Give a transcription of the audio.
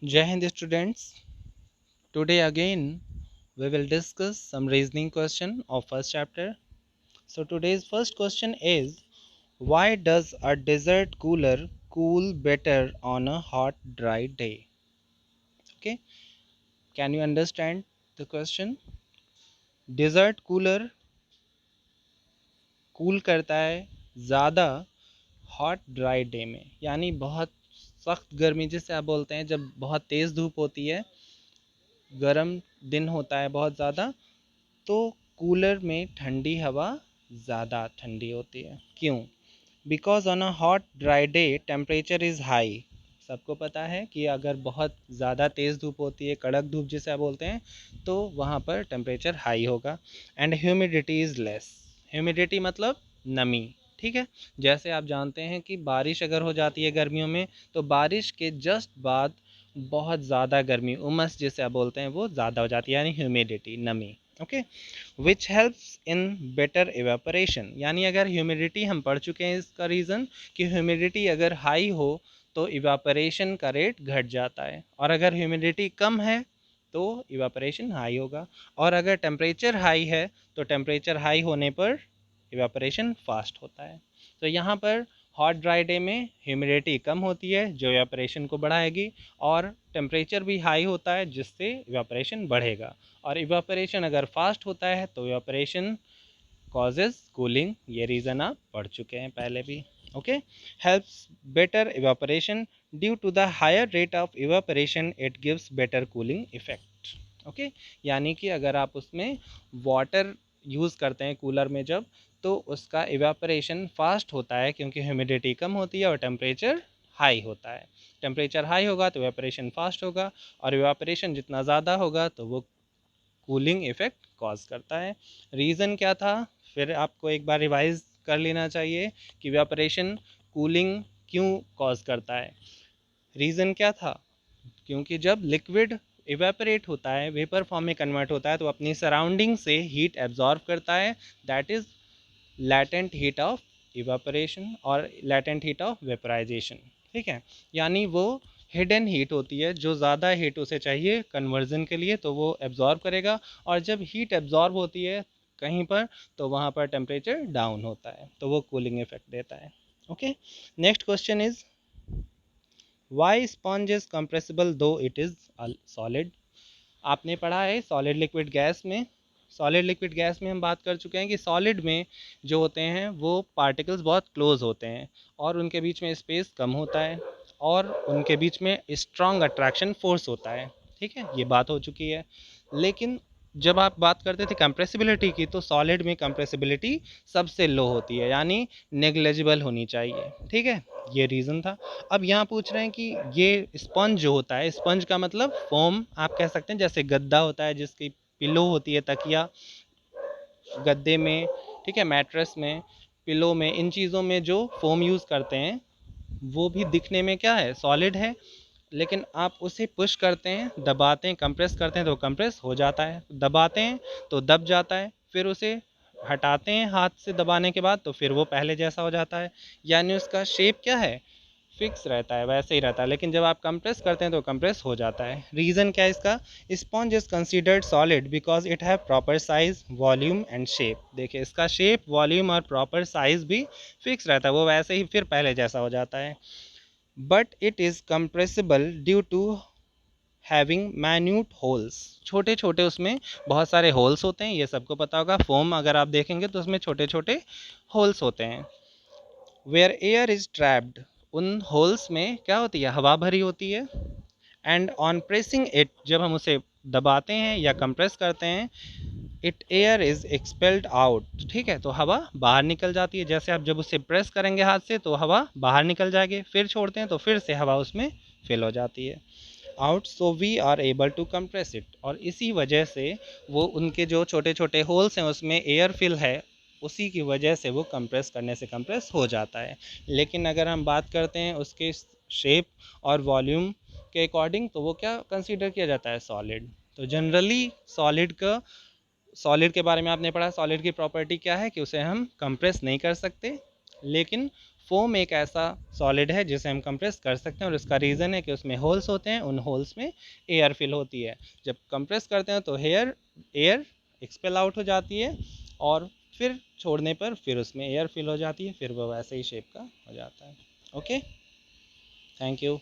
Jai Hind students. Today again we will discuss some reasoning question of first chapter. So today's first question is, why does a desert cooler cool better on a hot dry day? Okay, can you understand the question? Desert cooler cool करता है ज़्यादा hot dry day में, यानी बहुत सख्त गर्मी जिसे आप बोलते हैं, जब बहुत तेज़ धूप होती है, गर्म दिन होता है बहुत ज़्यादा, तो कूलर में ठंडी हवा ज़्यादा ठंडी होती है। क्यों? Because on a hot dry day temperature is high. सबको पता है कि अगर बहुत ज़्यादा तेज़ धूप होती है, कड़क धूप जिसे आप बोलते हैं, तो वहाँ पर टेम्परेचर हाई होगा। And humidity is less. Humidity मतलब नमी। ठीक है, जैसे आप जानते हैं कि बारिश अगर हो जाती है गर्मियों में, तो बारिश के जस्ट बाद बहुत ज़्यादा गर्मी, उमस जिसे आप बोलते हैं, वो ज़्यादा हो जाती है, यानी ह्यूमिडिटी, नमी। Okay, which helps in better evaporation. यानी अगर ह्यूमिडिटी, हम पढ़ चुके हैं इसका रीज़न कि ह्यूमिडिटी अगर हाई हो तो इवेपोरेशन का रेट घट जाता है, और अगर ह्यूमिडिटी कम है तो इवेपोरेशन हाई होगा। और अगर टेम्परेचर हाई है तो टेम्परेचर हाई होने पर इवेपोरेशन फास्ट होता है। तो यहाँ पर हॉट ड्राई डे में ह्यूमिडिटी कम होती है जो इवेपोरेशन को बढ़ाएगी, और टेम्परेचर भी हाई होता है जिससे इवेपोरेशन बढ़ेगा। और इवेपोरेशन अगर फास्ट होता है तो इवेपोरेशन कॉजेज कूलिंग। ये रीज़न आप पढ़ चुके हैं पहले भी। Okay, helps better evaporation due to the higher rate of evaporation it gives better cooling effect. Okay, यानी कि अगर आप उसमें वाटर यूज़ करते हैं कूलर में जब, तो उसका इवेपोरेशन फास्ट होता है क्योंकि ह्यूमिडिटी कम होती है और टेम्परेचर हाई होता है। टेम्परेचर हाई होगा तो इवेपोरेशन फास्ट होगा, और इवेपोरेशन जितना ज़्यादा होगा तो वो कूलिंग इफ़ेक्ट कॉज करता है। रीज़न क्या था? फिर आपको एक बार रिवाइज कर लेना चाहिए कि इवेपोरेशन कूलिंग क्यों कॉज करता है। रीज़न क्या था? क्योंकि जब लिक्विड इवेपोरेट होता है, वेपर फॉर्म में कन्वर्ट होता है, तो अपनी सराउंडिंग से हीट एब्जॉर्ब करता है। That is latent heat of evaporation और लैटेंट हीट ऑफ वेपराइजेशन। ठीक है, यानी वो हिडन हीट होती है, जो ज़्यादा हीट उसे चाहिए कन्वर्जन के लिए, तो वो एब्जॉर्ब करेगा। और जब हीट एब्जॉर्ब होती है कहीं पर, तो वहाँ पर टेम्परेचर डाउन होता है, तो वो कूलिंग इफेक्ट देता है। Okay, next question is, why sponge is compressible though it is solid. आपने पढ़ा है सॉलिड लिक्विड गैस में। सॉलिड लिक्विड गैस में हम बात कर चुके हैं कि सॉलिड में जो होते हैं वो पार्टिकल्स बहुत क्लोज होते हैं, और उनके बीच में स्पेस कम होता है, और उनके बीच में स्ट्रॉन्ग अट्रैक्शन फोर्स होता है। ठीक है, ये बात हो चुकी है। लेकिन जब आप बात करते थे कंप्रेसिबिलिटी की, तो सॉलिड में कंप्रेसिबिलिटी सबसे लो होती है, यानी नेग्लेजिबल होनी चाहिए। ठीक है, ये रीज़न था। अब यहाँ पूछ रहे हैं कि ये स्पंज जो होता है, स्पंज का मतलब फोम आप कह सकते हैं, जैसे गद्दा होता है जिसकी पिलो होती है, तकिया गद्दे में, ठीक है, मैट्रेस में, पिलो में, इन चीज़ों में जो फोम यूज़ करते हैं, वो भी दिखने में क्या है, सॉलिड है। लेकिन आप उसे पुश करते हैं, दबाते हैं, कंप्रेस करते हैं तो कंप्रेस हो जाता है, दबाते हैं तो दब जाता है, फिर उसे हटाते हैं हाथ से दबाने के बाद तो फिर वो पहले जैसा हो जाता है। यानी उसका शेप क्या है, फिक्स रहता है, वैसे ही रहता है। लेकिन जब आप कंप्रेस करते हैं तो कंप्रेस हो जाता है। रीज़न क्या है इसका? Sponge is considered solid because it have proper size, volume and shape. देखिए, इसका शेप, वॉल्यूम और प्रॉपर साइज भी फिक्स रहता है, वो वैसे ही फिर पहले जैसा हो जाता है। But it is compressible due to having minute holes. छोटे छोटे उसमें बहुत सारे होल्स होते हैं, ये सबको पता होगा। फोम अगर आप देखेंगे तो उसमें छोटे छोटे होल्स होते हैं। वेयर एयर इज ट्रैप्ड, उन होल्स में क्या होती है, हवा भरी होती है। एंड ऑन प्रेसिंग इट, जब हम उसे दबाते हैं या कंप्रेस करते हैं, it air is expelled out. ठीक है, तो हवा बाहर निकल जाती है। जैसे आप जब उसे प्रेस करेंगे हाथ से तो हवा बाहर निकल जाएगी, फिर छोड़ते हैं तो फिर से हवा उसमें फिल हो जाती है out. So we are able to compress it, और इसी वजह से वो उनके जो छोटे छोटे होल्स हैं उसमें एयर फिल है, उसी की वजह से वो कंप्रेस करने से कंप्रेस हो जाता है। लेकिन अगर हम बात करते हैं उसके शेप और वॉल्यूम के अकॉर्डिंग, तो वो क्या कंसीडर किया जाता है, सॉलिड। तो जनरली सॉलिड के बारे में आपने पढ़ा, सॉलिड की प्रॉपर्टी क्या है कि उसे हम कंप्रेस नहीं कर सकते, लेकिन फोम एक ऐसा सॉलिड है जिसे हम कंप्रेस कर सकते हैं, और इसका रीज़न है कि उसमें होल्स होते हैं, उन होल्स में एयर फिल होती है। जब कंप्रेस करते हैं तो एयर एक्सपेल आउट हो जाती है, और फिर छोड़ने पर फिर उसमें एयर फिल हो जाती है, फिर वो वैसे ही शेप का हो जाता है। Okay, thank you.